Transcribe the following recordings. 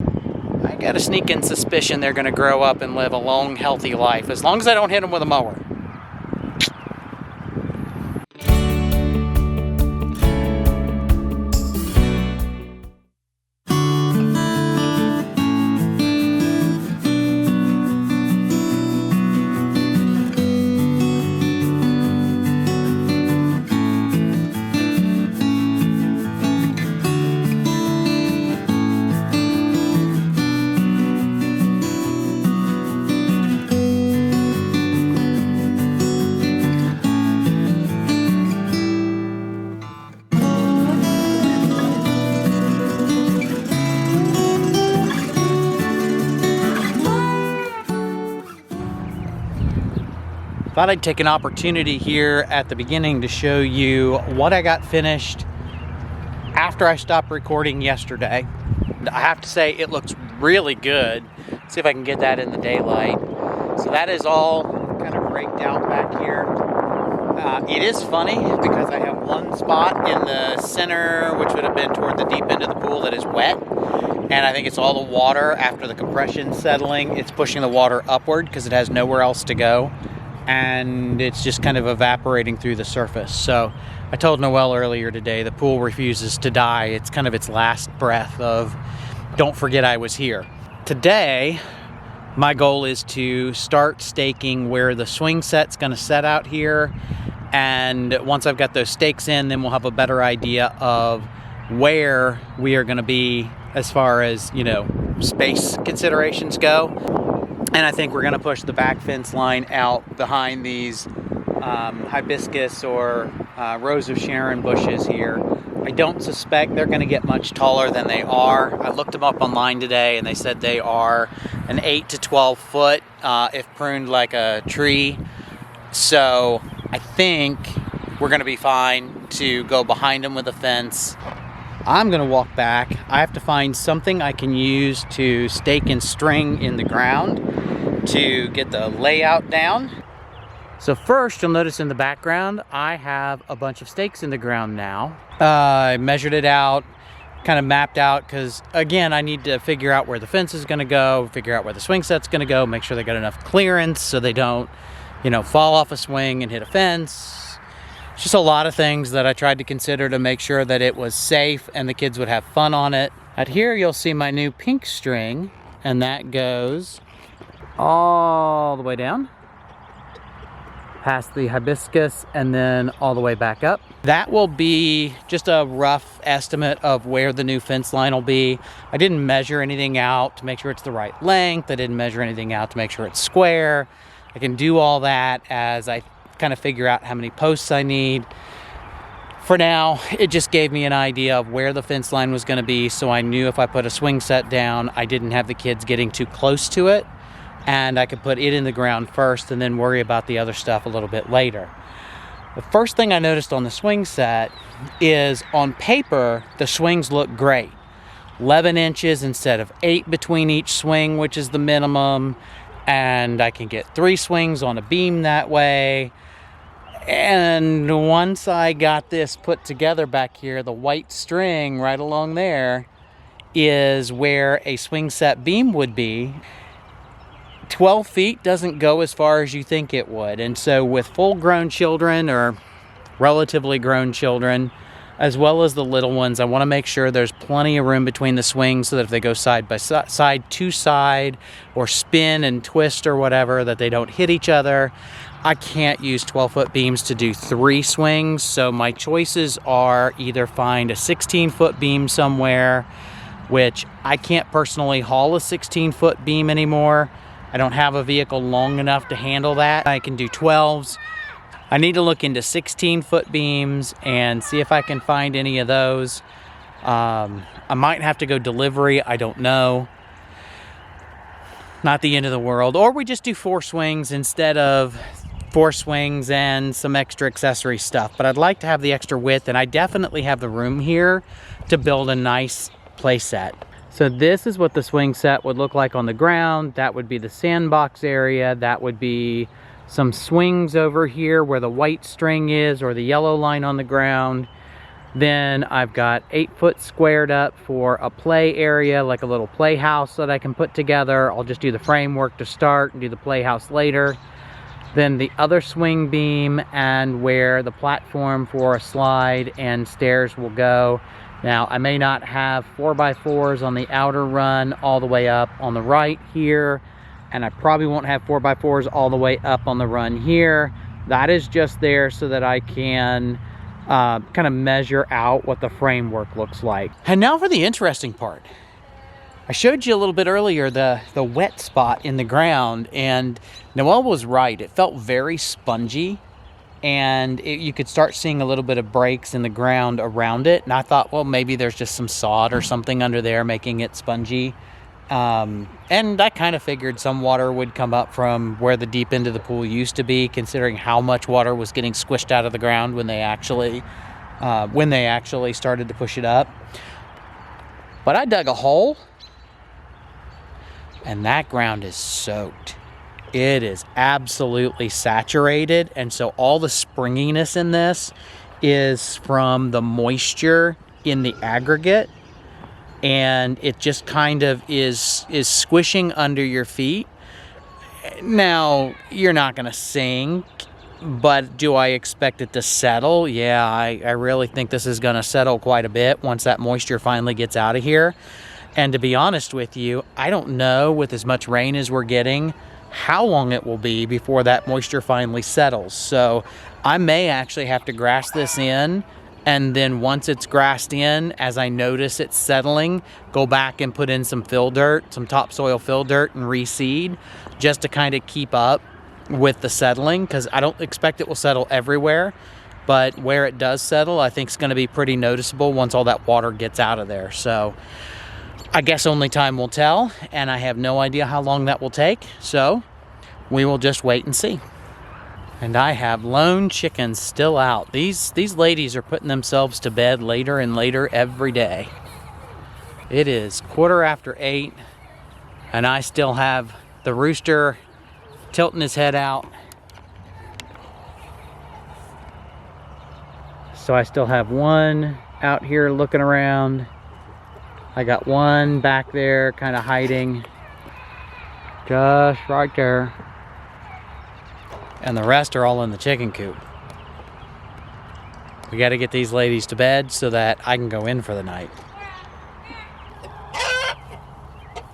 I got a sneaking suspicion they're going to grow up and live a long, healthy life, as long as I don't hit them with a mower. Thought I'd take an opportunity here at the beginning to show you what I got finished after I stopped recording yesterday. I have to say it looks really good. Let's see if I can get that in the daylight. So that is all kind of raked out back here. It is funny because I have one spot in the center, which would have been toward the deep end of the pool, that is wet. And I think it's all the water after the compression settling. It's pushing the water upward because it has nowhere else to go. And it's just kind of evaporating through the surface. So I told Noelle earlier today, the pool refuses to die. It's kind of its last breath of, don't forget I was here. Today, my goal is to start staking where the swing set's gonna set out here. And once I've got those stakes in, then we'll have a better idea of where we are gonna be as far as, you know, space considerations go. And I think we're going to push the back fence line out behind these hibiscus or Rose of Sharon bushes here. I don't suspect they're going to get much taller than they are. I looked them up online today and they said they are an 8 to 12 foot if pruned like a tree. So I think we're going to be fine to go behind them with a fence. I'm going to walk back. I have to find something I can use to stake and string in the ground to get the layout down. So first, you'll notice in the background, I have a bunch of stakes in the ground now. I measured it out, kind of mapped out, because again, I need to figure out where the fence is going to go, figure out where the swing set's going to go, make sure they got enough clearance so they don't, you know, fall off a swing and hit a fence. Just a lot of things that I tried to consider to make sure that it was safe and the kids would have fun on it. Out here you'll see my new pink string, and that goes all the way down past the hibiscus and then all the way back up. That will be just a rough estimate of where the new fence line will be. I didn't measure anything out to make sure it's the right length. I didn't measure anything out to make sure it's square. I can do all that as I kind of figure out how many posts I need. For now, it just gave me an idea of where the fence line was going to be, so I knew if I put a swing set down, I didn't have the kids getting too close to it, and I could put it in the ground first and then worry about the other stuff a little bit later. The first thing I noticed on the swing set is, on paper, the swings look great. 11 inches instead of 8 between each swing, which is the minimum, and I can get 3 swings on a beam that way. And once I got this put together back here, the white string right along there is where a swing set beam would be. 12 feet doesn't go as far as you think it would. And so with full-grown children or relatively grown children, as well as the little ones, I want to make sure there's plenty of room between the swings so that if they go side by side to side or spin and twist or whatever, that they don't hit each other. I can't use 12-foot beams to do 3 swings, so my choices are either find a 16-foot beam somewhere, which I can't personally haul a 16-foot beam anymore. I don't have a vehicle long enough to handle that. I can do 12s. I need to look into 16-foot beams and see if I can find any of those. I might have to go delivery, I don't know. Not the end of the world. Or we just do 4 swings instead of 4 swings and some extra accessory stuff. But I'd like to have the extra width, and I definitely have the room here to build a nice play set. So this is what the swing set would look like on the ground. That would be the sandbox area. That would be some swings over here where the white string is, or the yellow line on the ground. Then I've got 8 foot squared up for a play area, like a little playhouse that I can put together. I'll just do the framework to start and do the playhouse later. Then the other swing beam and where the platform for a slide and stairs will go. Now, I may not have 4x4s on the outer run all the way up on the right here, and I probably won't have 4x4s all the way up on the run here. That is just there so that I can kind of measure out what the framework looks like. And now for the interesting part. I showed you a little bit earlier the wet spot in the ground, and Noelle was right. It felt very spongy, and you could start seeing a little bit of breaks in the ground around it. And I thought, well, maybe there's just some sod or something under there making it spongy. And I kind of figured some water would come up from where the deep end of the pool used to be, considering how much water was getting squished out of the ground when they actually started to push it up. But I dug a hole, and that ground is soaked. It is absolutely saturated, and so all the springiness in this is from the moisture in the aggregate, and it just kind of is squishing under your feet. Now, you're not gonna sink, but do I expect it to settle? Yeah, I really think this is gonna settle quite a bit once that moisture finally gets out of here. And to be honest with you, I don't know, with as much rain as we're getting, how long it will be before that moisture finally settles. So I may actually have to grass this in, and then once it's grassed in, as I notice it settling, go back and put in some fill dirt, some topsoil fill dirt, and reseed, just to kind of keep up with the settling, because I don't expect it will settle everywhere, but where it does settle, I think it's going to be pretty noticeable once all that water gets out of there. So I guess only time will tell, and I have no idea how long that will take, so we will just wait and see. And I have lone chickens still out. These ladies are putting themselves to bed later and later every day. It is 8:15, and I still have the rooster tilting his head out. So I still have one out here looking around. I got one back there kind of hiding just right there, and the rest are all in the chicken coop. We got to get these ladies to bed so that I can go in for the night.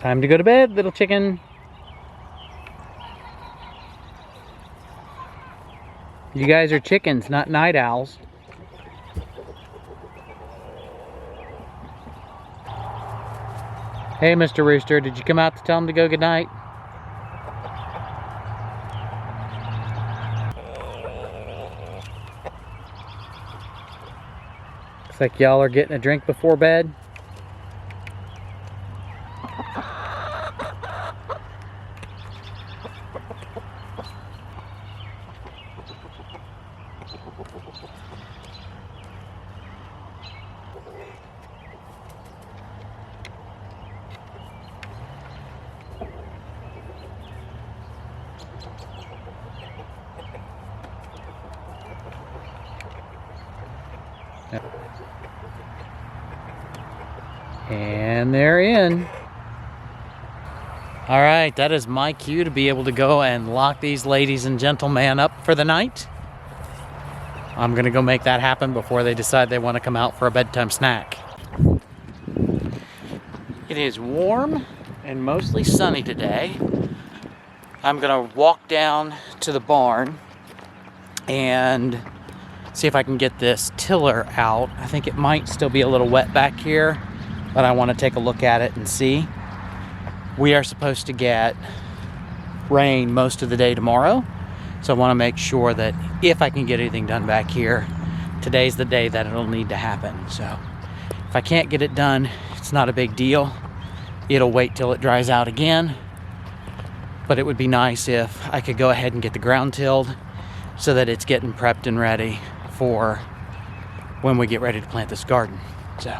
Time to go to bed, little chicken. You guys are chickens, not night owls. Hey, Mr. Rooster, did you come out to tell him to go goodnight? Looks like y'all are getting a drink before bed. And they're in. All right, that is my cue to be able to go and lock these ladies and gentlemen up for the night. I'm gonna go make that happen before they decide they want to come out for a bedtime snack. It is warm and mostly sunny today. I'm gonna walk down to the barn and see if I can get this tiller out. I think it might still be a little wet back here, but I want to take a look at it and see. We are supposed to get rain most of the day tomorrow, so I want to make sure that if I can get anything done back here, today's the day that it'll need to happen. So if I can't get it done, it's not a big deal. It'll wait till it dries out again, but it would be nice if I could go ahead and get the ground tilled so that it's getting prepped and ready for when we get ready to plant this garden. So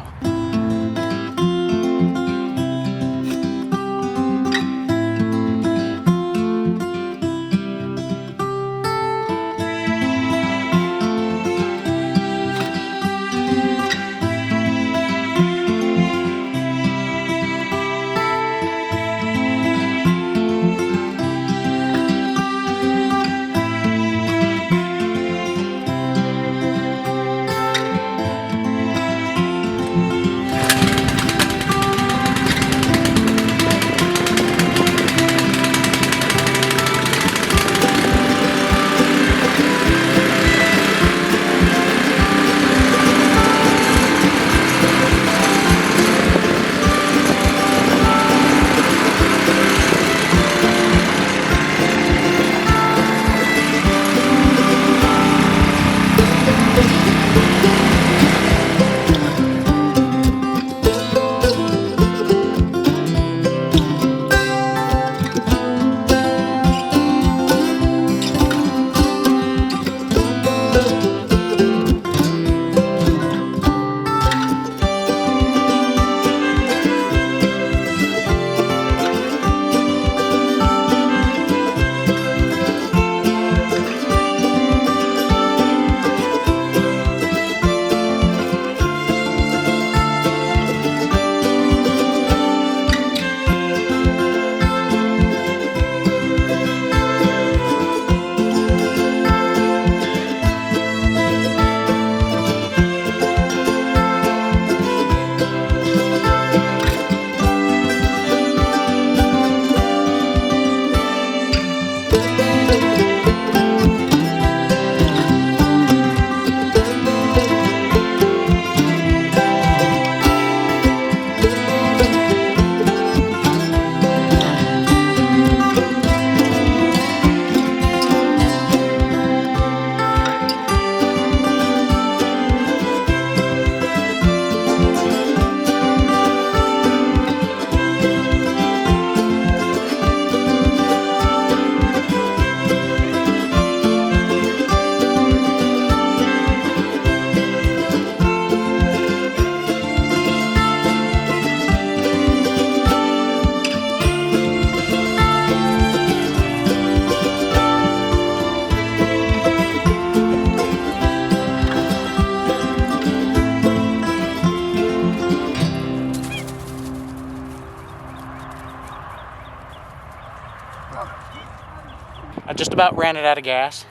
I just about ran it out of gas,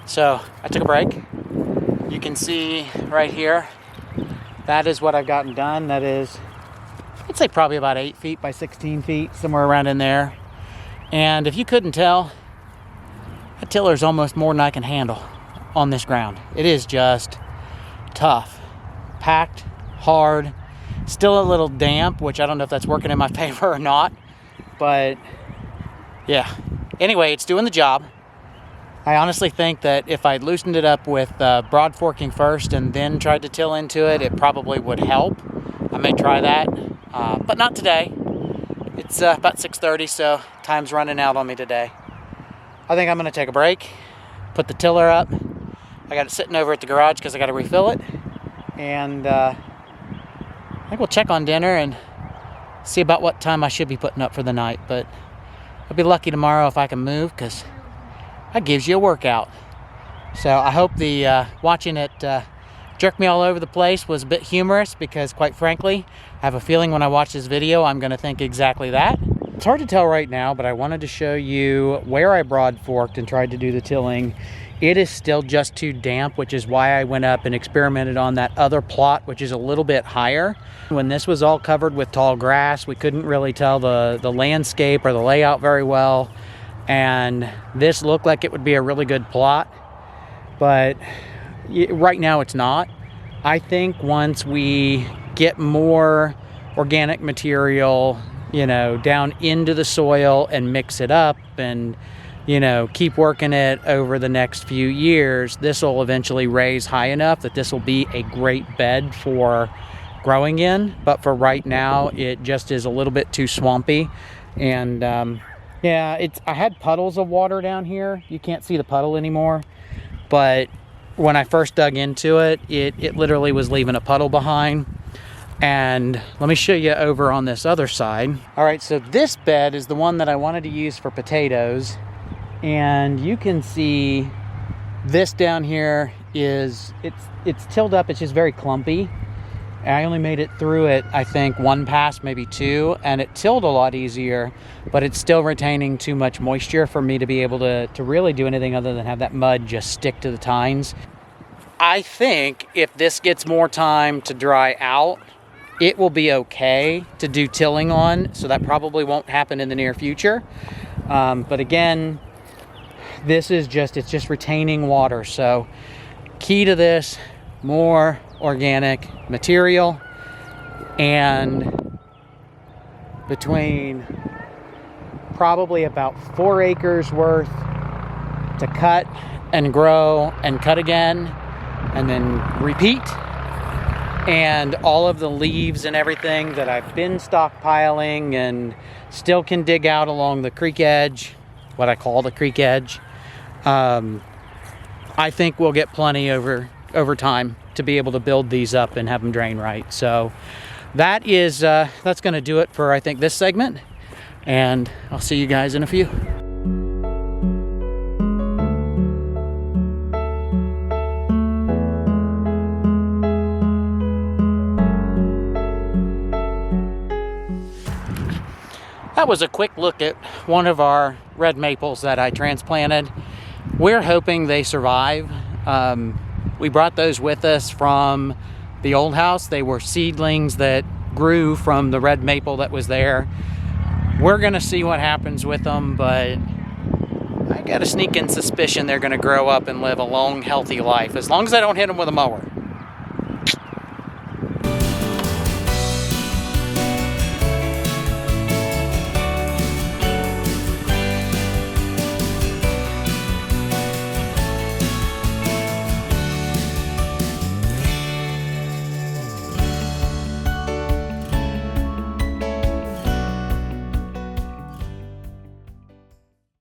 so I took a break. You can see right here, that is what I've gotten done. That is, I'd say probably about 8 feet by 16 feet, somewhere around in there. And if you couldn't tell, that tiller is almost more than I can handle on this ground. It is just tough, packed, hard, still a little damp, which I don't know if that's working in my favor or not, but yeah. Anyway, it's doing the job. I honestly think that if I'd loosened it up with broad forking first and then tried to till into it, it probably would help. I may try that, but not today. It's about 6:30, so time's running out on me today. I think I'm gonna take a break, put the tiller up. I got it sitting over at the garage because I got to refill it. And I think we'll check on dinner and see about what time I should be putting up for the night. But I'll be lucky tomorrow if I can move, because that gives you a workout. So I hope the watching it jerk me all over the place was a bit humorous, because quite frankly, I have a feeling when I watch this video, I'm going to think exactly that. It's hard to tell right now, but I wanted to show you where I broad forked and tried to do the tilling. It is still just too damp, which is why I went up and experimented on that other plot, which is a little bit higher. When this was all covered with tall grass, we couldn't really tell the landscape or the layout very well. And this looked like it would be a really good plot, but right now it's not. I think once we get more organic material, you know, down into the soil and mix it up and, you know, keep working it over the next few years, this will eventually raise high enough that this will be a great bed for growing in. But for right now, it just is a little bit too swampy. And yeah, I had puddles of water down here. You can't see the puddle anymore, but when I first dug into it, it literally was leaving a puddle behind. And let me show you over on this other side. All right, so this bed is the one that I wanted to use for potatoes. And you can see this down here it's tilled up. It's just very clumpy. I only made it through it, I think, one pass, maybe two, and it tilled a lot easier, but it's still retaining too much moisture for me to be able to really do anything other than have that mud just stick to the tines. I think if this gets more time to dry out, it will be okay to do tilling on, so that probably won't happen in the near future. But again, this is it's just retaining water. So key to this, more organic material, and between probably about 4 acres worth to cut and grow and cut again and then repeat. And all of the leaves and everything that I've been stockpiling and still can dig out along the creek edge, what I call the creek edge, I think we'll get plenty over time to be able to build these up and have them drain right. So that's going to do it for, I think, this segment, and I'll see you guys in a few. That was a quick look at one of our red maples that I transplanted. We're hoping they survive. We brought those with us from the old house. They were seedlings that grew from the red maple that was there. We're gonna see what happens with them, but I got a sneaking suspicion they're gonna grow up and live a long, healthy life, as long as I don't hit them with a mower.